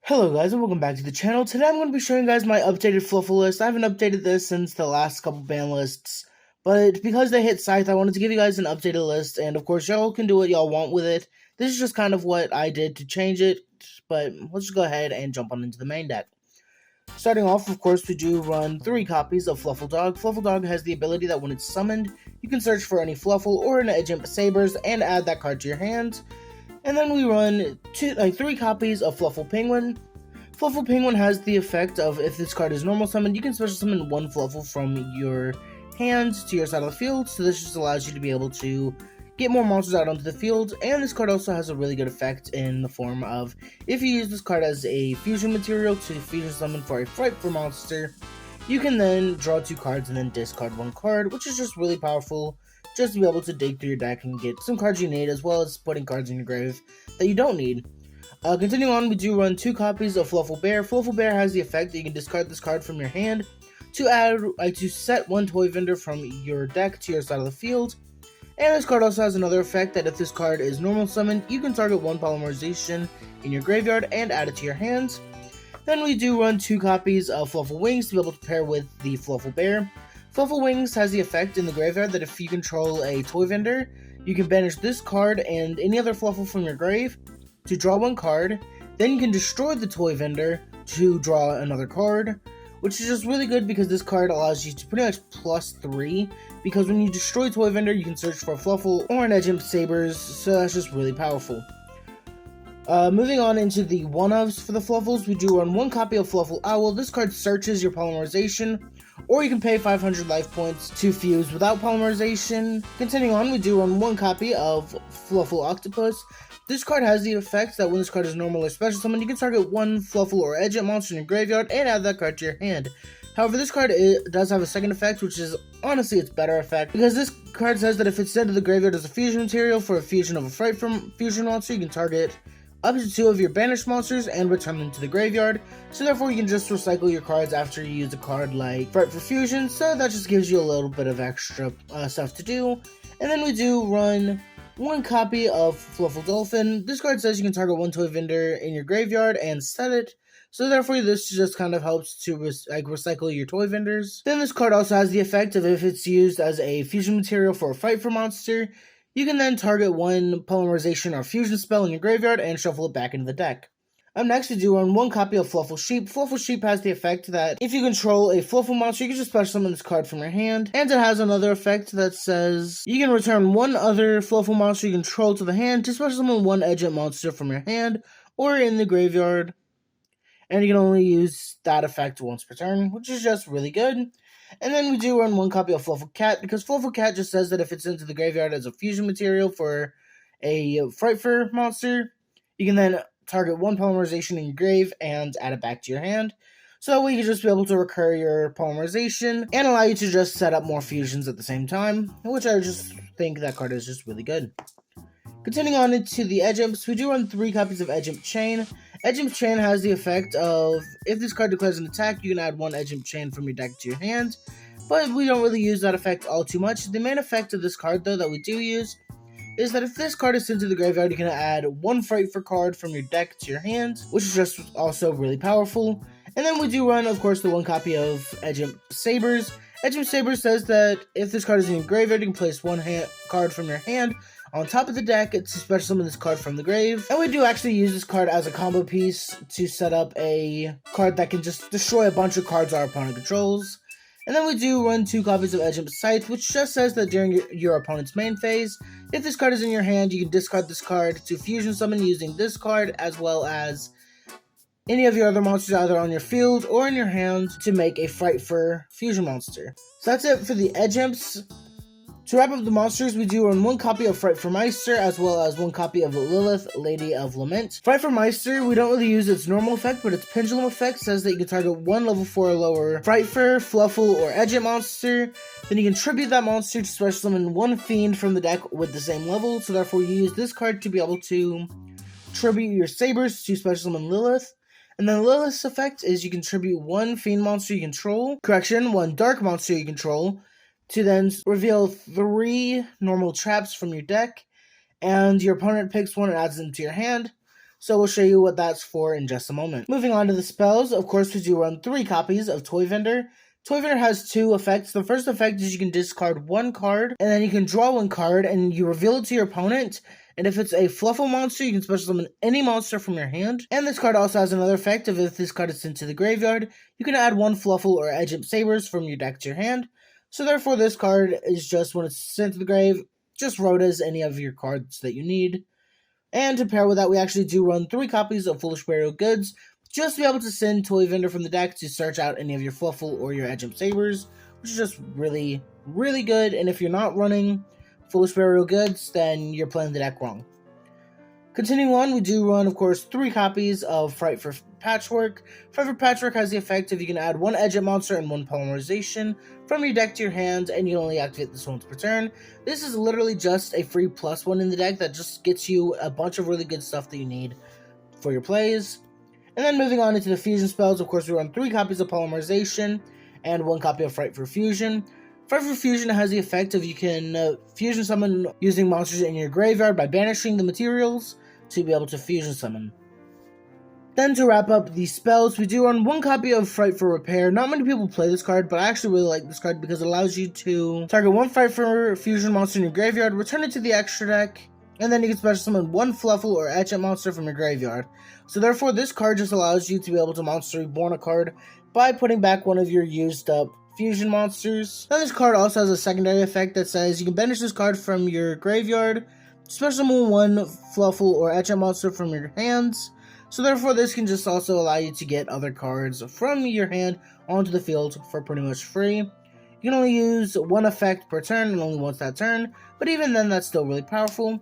Hello guys and welcome back to the channel. Today I'm going to be showing you guys my updated Fluffal list. I haven't updated this since the last couple ban lists, but because they hit Scythe, I wanted to give you guys an updated list, and of course y'all can do what y'all want with it. This is just kind of what I did to change it, but let's just go ahead and jump on into the main deck. Starting off, of course, we do run 3 copies of Fluffal Dog. Fluffal Dog has the ability that when it's summoned, you can search for any Fluffal or an Agent Sabers and add that card to your hand. And then we run 3 copies of Fluffal Penguin. Fluffal Penguin has the effect of if this card is normal summoned, you can special summon 1 Fluffal from your hand to your side of the field, so this just allows you to be able to get more monsters out onto the field. And this card also has a really good effect in the form of if you use this card as a fusion material to fusion summon for a Frightful monster, you can then draw 2 cards and then discard 1 card, which is just really powerful, just to be able to dig through your deck and get some cards you need, as well as putting cards in your grave that you don't need. Continuing on, we do run 2 copies of Fluffal Bear. Fluffal Bear has the effect that you can discard this card from your hand to set 1 toy vendor from your deck to your side of the field. And this card also has another effect that if this card is normal summoned, you can target 1 polymerization in your graveyard and add it to your hands. Then we do run 2 copies of Fluffal Wings to be able to pair with the Fluffal Bear. Fluffal Wings has the effect in the graveyard that if you control a toy vendor, you can banish this card and any other Fluffal from your grave to draw 1 card. Then you can destroy the toy vendor to draw another card, which is just really good because this card allows you to pretty much +3, because when you destroy toy vendor, you can search for a Fluffal or an Agent Sabers, so that's just really powerful. Moving on into the one-ofs for the Fluffals, we do run 1 copy of Fluffal Owl. This card searches your polymerization, or you can pay 500 life points to fuse without polymerization. Continuing on, we do run 1 copy of Fluffal Octopus. This card has the effect that when this card is normal or special summon, you can target 1 Fluffal or Agent monster in your graveyard and add that card to your hand. However, this card does have a second effect, which is honestly its better effect, because this card says that if it's sent to the graveyard as a fusion material for a fusion of a Frightful fusion monster, you can target up to 2 of your banished monsters and return them to the graveyard, so therefore you can just recycle your cards after you use a card like Frightful Fusion, so that just gives you a little bit of extra stuff to do. And then we do run 1 copy of Fluffal Dolphin. This card says you can target 1 toy vendor in your graveyard and set it, so therefore this just kind of helps to recycle your toy vendors. Then this card also has the effect of if it's used as a fusion material for a Frightful monster, you can then target 1 polymerization or fusion spell in your graveyard and shuffle it back into the deck. Up next, we do run 1 copy of Fluffal Sheep. Fluffal Sheep has the effect that if you control a Fluffal monster, you can just special summon this card from your hand. And it has another effect that says you can return 1 other Fluffal monster you control to the hand to special summon 1 Agent monster from your hand or in the graveyard. And you can only use that effect once per turn, which is just really good. And then we do run 1 copy of Fluffal Cat, because Fluffal Cat just says that if it's into the graveyard as a fusion material for a Frightful monster, you can then target 1 polymerization in your grave and add it back to your hand. So that way you can just be able to recur your polymerization and allow you to just set up more fusions at the same time, which I just think that card is just really good. Continuing on into the Edge Imps, we do run 3 copies of Edge Imp Chain. Edge Imp Chain has the effect of if this card declares an attack, you can add 1 Edge Imp Chain from your deck to your hand, but we don't really use that effect all too much. The main effect of this card, though, that we do use is that if this card is sent to the graveyard, you can add 1 Frightful card from your deck to your hand, which is just also really powerful. And then we do run, of course, the 1 copy of Edge Imp Sabers. Edge Imp Sabers says that if this card is in your graveyard, you can place 1 card from your hand on top of the deck to special summon this card from the grave. And we do actually use this card as a combo piece to set up a card that can just destroy a bunch of cards our opponent controls. And then we do run 2 copies of Edge Imp Scythe, which just says that during your opponent's main phase, if this card is in your hand, you can discard this card to fusion summon using this card, as well as any of your other monsters either on your field or in your hand to make a Frightful fusion monster. So that's it for the Edge Imps. To wrap up the monsters, we do run 1 copy of Frightful Meister, as well as 1 copy of Lilith, Lady of Lament. Frightful Meister, we don't really use its normal effect, but its pendulum effect says that you can target 1 level 4 or lower Frightful, Fluffal, or Agent monster. Then you can tribute that monster to special summon 1 Fiend from the deck with the same level, so therefore you use this card to be able to tribute your Sabers to special summon Lilith. And then Lilith's effect is you can tribute 1 Fiend monster you control, 1 Dark monster you control, to then reveal 3 normal traps from your deck, and your opponent picks 1 and adds them to your hand. So we'll show you what that's for in just a moment. Moving on to the spells, of course we do run 3 copies of Toy Vendor. Toy Vendor has 2 effects. The first effect is you can discard 1 card, and then you can draw 1 card, and you reveal it to your opponent. And if it's a Fluffal monster, you can special summon any monster from your hand. And this card also has another effect of if this card is sent to the graveyard, you can add 1 Fluffal or Edge Sabers from your deck to your hand. So therefore this card is just, when it's sent to the grave, just rotas any of your cards that you need. And to pair with that, we actually do run 3 copies of Foolish Burial Goods, just to be able to send Toy Vendor from the deck to search out any of your Fluffal or your Edge Sabers, which is just really, really good. And if you're not running Foolish Burial Goods, then you're playing the deck wrong. Continuing on, we do run, of course, 3 copies of Fright for Patchwork. Fright for Patchwork has the effect of you can add 1 Edge monster and 1 Polymerization from your deck to your hand, and you only activate this once per turn. This is literally just a free +1 in the deck that just gets you a bunch of really good stuff that you need for your plays. And then moving on into the fusion spells, of course, we run 3 copies of Polymerization and 1 copy of Fright for Fusion. Fright for Fusion has the effect of you can fusion summon using monsters in your graveyard by banishing the materials to be able to fusion summon. Then to wrap up the spells, we do run 1 copy of Fright for Repair. Not many people play this card, but I actually really like this card because it allows you to target 1 Fright for Fusion monster in your graveyard, return it to the extra deck, and then you can special summon 1 Fluffal or Etch monster from your graveyard. So therefore this card just allows you to be able to Monster Reborn a card by putting back one of your used up fusion monsters. Now this card also has a secondary effect that says you can banish this card from your graveyard, special summon 1 Fluffal or Etch monster from your hands. So therefore this can just also allow you to get other cards from your hand onto the field for pretty much free. You can only use 1 effect per turn and only once that turn, but even then that's still really powerful.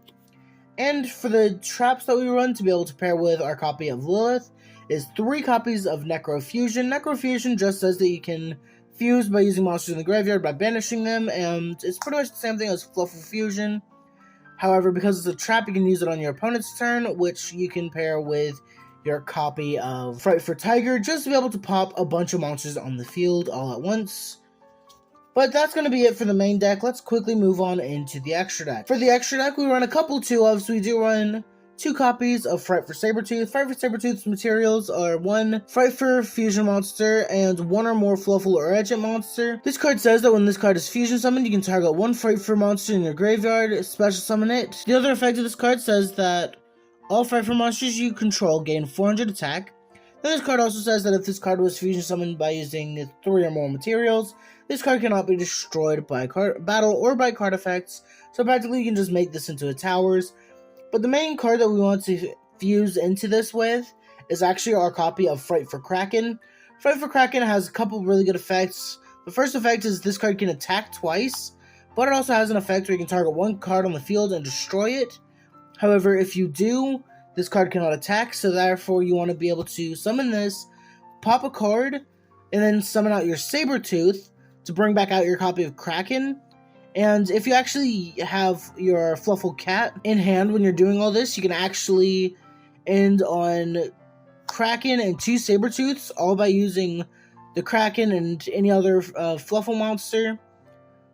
And for the traps that we run to be able to pair with our copy of Lilith is 3 copies of Necrofusion. Necrofusion just says that you can fuse by using monsters in the graveyard by banishing them, and it's pretty much the same thing as Fluffal Fusion. However, because it's a trap, you can use it on your opponent's turn, which you can pair with your copy of Fright for Tiger, just to be able to pop a bunch of monsters on the field all at once. But that's going to be it for the main deck. Let's quickly move on into the extra deck. For the extra deck, we run a couple 2-ofs. We do run 2 copies of Fright for Sabretooth. Fright for Sabretooth's materials are 1 Fright for Fusion monster and 1 or more Fluffal or Edge monster. This card says that when this card is fusion summoned, you can target 1 Fright for monster in your graveyard, special summon it. The other effect of this card says that all Fright for monsters you control gain 400 attack. Then this card also says that if this card was fusion summoned by using 3 or more materials, this card cannot be destroyed by battle or by card effects, so practically you can just make this into a towers. But the main card that we want to fuse into this with is actually our copy of Fright for Kraken. Fright for Kraken has a couple really good effects. The first effect is this card can attack twice, but it also has an effect where you can target 1 card on the field and destroy it. However, if you do, this card cannot attack, so therefore you want to be able to summon this, pop a card, and then summon out your Sabretooth to bring back out your copy of Kraken. And if you actually have your Fluffal Cat in hand when you're doing all this, you can actually end on Kraken and 2 Sabretooths, all by using the Kraken and any other Fluffal monster.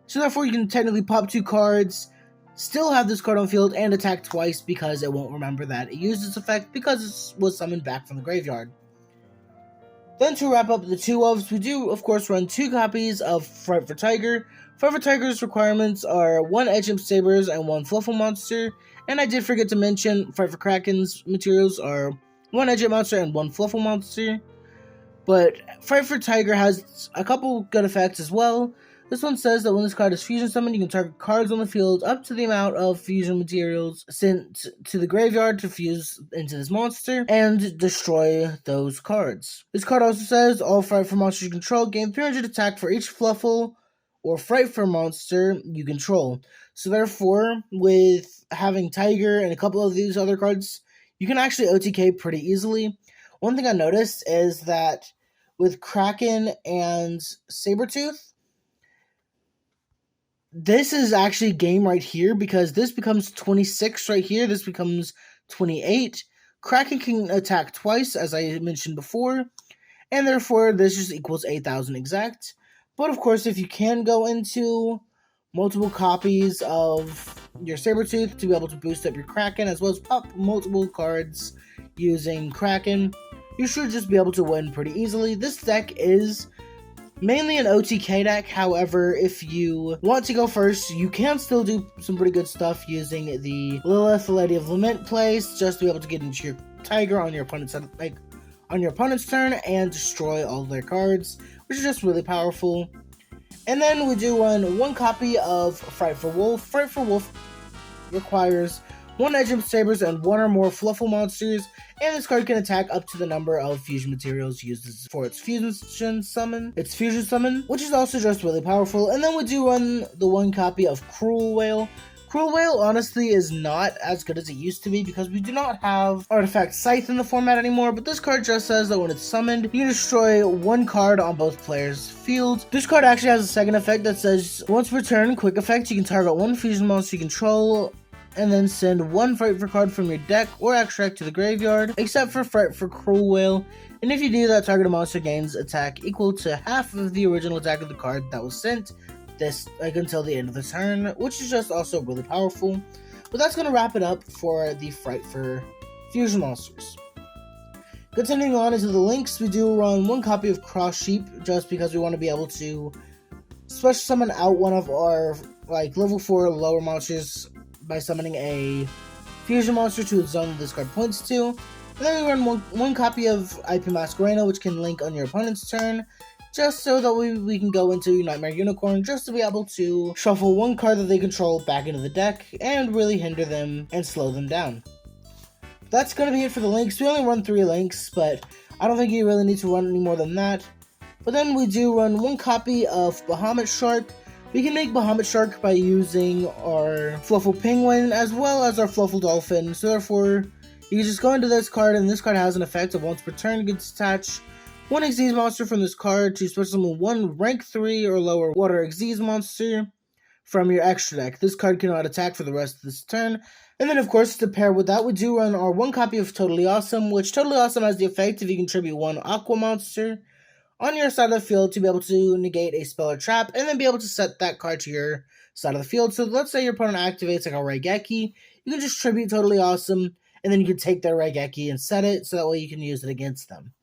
So therefore you can technically pop 2 cards, still have this card on field, and attack twice because it won't remember that it used its effect because it was summoned back from the graveyard. Then to wrap up the 2-ofs, we do of course run 2 copies of Fright for Tiger. Fright for Tiger's requirements are 1 Edge Sabers and 1 Fluffal monster, and I did forget to mention Fright for Kraken's materials are 1 Edge monster and 1 Fluffal monster. But Fright for Tiger has a couple good effects as well. This one says that when this card is fusion summoned, you can target cards on the field up to the amount of fusion materials sent to the graveyard to fuse into this monster and destroy those cards. This card also says all Fright for monsters you control gain 300 attack for each Fluffal or Fright for monster you control. So therefore, with having Tiger and a couple of these other cards, you can actually OTK pretty easily. One thing I noticed is that with Kraken and Sabretooth, this is actually game right here because this becomes 26 right here. This becomes 28. Kraken can attack twice, as I mentioned before, and therefore this just equals 8,000 exact. But of course, if you can go into multiple copies of your Sabretooth to be able to boost up your Kraken as well as pop multiple cards, using Kraken, you should just be able to win pretty easily. This deck is mainly an OTK deck. However, if you want to go first, you can still do some pretty good stuff using the Lilith, Lady of Lament plays, just to be able to get into your Tiger on your opponent's turn and destroy all their cards, which is just really powerful. And then we do run one copy of Frightful Wolf. Frightful Wolf requires one Edge of Sabers and one or more Fluffal monsters, and this card can attack up to the number of fusion materials used for its fusion summon, which is also just really powerful. And then we do run the one copy of Cruel Whale. Cruel Whale honestly is not as good as it used to be because we do not have Artifact Scythe in the format anymore, but this card just says that when it's summoned, you destroy one card on both players' fields. This card actually has a second effect that says, once per turn, quick effect, you can target one fusion monster you control and then send one Fright for card from your deck or extract to the graveyard, except for Fright for Cruel Whale. And if you do that, targeted monster gains attack equal to half of the original attack of the card that was sent, this until the end of the turn, which is just also really powerful. But that's going to wrap it up for the Fright for fusion monsters. Continuing on into the links, we do run one copy of Cross Sheep, just because we want to be able to special summon out one of our level 4 lower monsters by summoning a fusion monster to its zone that this card points to. And then we run one copy of IP Masquerena, which can link on your opponent's turn, just so that we can go into Nightmare Unicorn, just to be able to shuffle one card that they control back into the deck and really hinder them and slow them down. That's going to be it for the links. We only run 3 links, but I don't think you really need to run any more than that. But then we do run one copy of Bahamut Shark. We can make Bahamut Shark by using our Fluffal Penguin as well as our Fluffal Dolphin. So therefore, you can just go into this card, and this card has an effect of once per turn gets attached one Xyz monster from this card to special summon one rank 3 or lower water Xyz monster from your extra deck. This card cannot attack for the rest of this turn. And then, of course, to pair with that, we do run our one copy of Totally Awesome, which Totally Awesome has the effect if you contribute one Aqua monster on your side of the field to be able to negate a spell or trap, and then be able to set that card to your side of the field. So let's say your opponent activates a Raigeki, you can just tribute Totally Awesome, and then you can take their Raigeki and set it, so that way you can use it against them.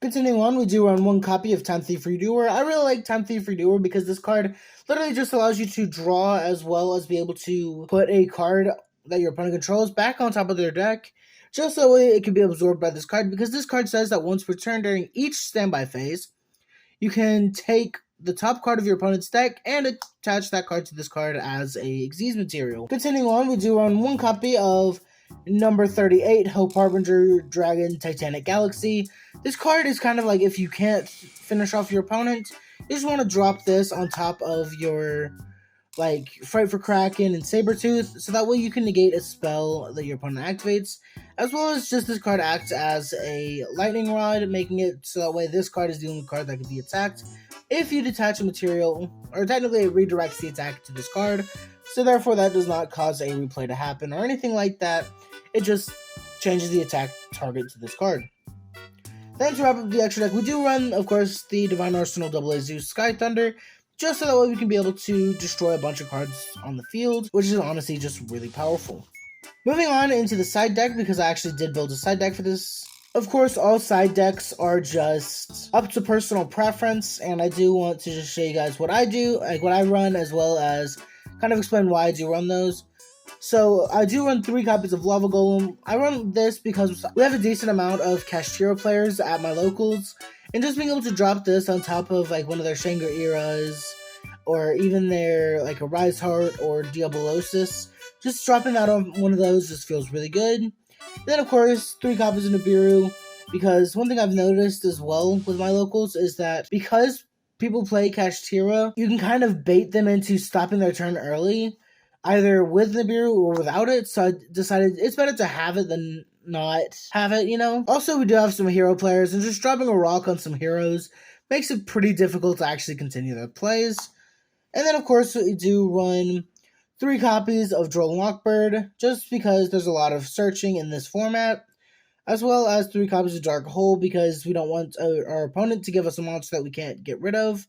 Continuing on, we do run one copy of Time Thief Redoer. I really like Time Thief Redoer because this card literally just allows you to draw as well as be able to put a card that your opponent controls back on top of their deck, just so it can be absorbed by this card, because this card says that once per turn during each standby phase, you can take the top card of your opponent's deck and attach that card to this card as a Xyz material. Continuing on, we do run one copy of number 38, Hope Harbinger Dragon Titanic Galaxy. This card is kind of like if you can't finish off your opponent, you just want to drop this on top of your Fright for Kraken and Sabertooth, so that way you can negate a spell that your opponent activates, as well as just this card acts as a lightning rod, making it so that way this card is the only card that can be attacked if you detach a material, or technically it redirects the attack to this card, so therefore that does not cause a replay to happen or anything like that. It just changes the attack target to this card. Then to wrap up the extra deck, we do run, of course, the Divine Arsenal AA Zeus Sky Thunder, just so that way we can be able to destroy a bunch of cards on the field, which is honestly just really powerful. Moving on into the side deck, because I actually did build a side deck for this. Of course, all side decks are just up to personal preference, and I do want to just show you guys what I do, what I run, as well as kind of explain why I do run those. So, I do run 3 copies of Lava Golem. I run this because we have a decent amount of Kashtira players at my locals, and just being able to drop this on top of one of their Shanger Eras, or even their a Rise Heart or Diabolosis, just dropping that on one of those just feels really good. And then of course 3 copies of Nibiru, because one thing I've noticed as well with my locals is that because people play Kashtira, you can kind of bait them into stopping their turn early, either with Nibiru or without it, so I decided it's better to have it than not have it, Also, we do have some hero players, and just dropping a rock on some heroes makes it pretty difficult to actually continue their plays. And then, of course, we do run 3 copies of Droll Lockbird, just because there's a lot of searching in this format, as well as 3 copies of Dark Hole, because we don't want our opponent to give us a monster that we can't get rid of.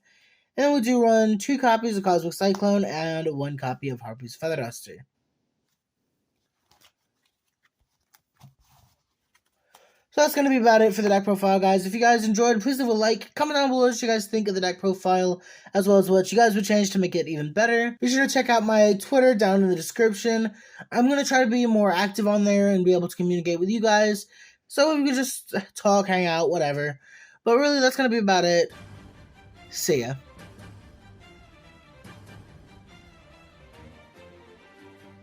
And then we do run 2 copies of Cosmic Cyclone and 1 copy of Harpy's Feather Duster. So that's going to be about it for the deck profile, guys. If you guys enjoyed, please leave a like. Comment down below what you guys think of the deck profile, as well as what you guys would change to make it even better. Be sure to check out my Twitter down in the description. I'm going to try to be more active on there and be able to communicate with you guys. So we can just talk, hang out, whatever. But really, that's going to be about it. See ya.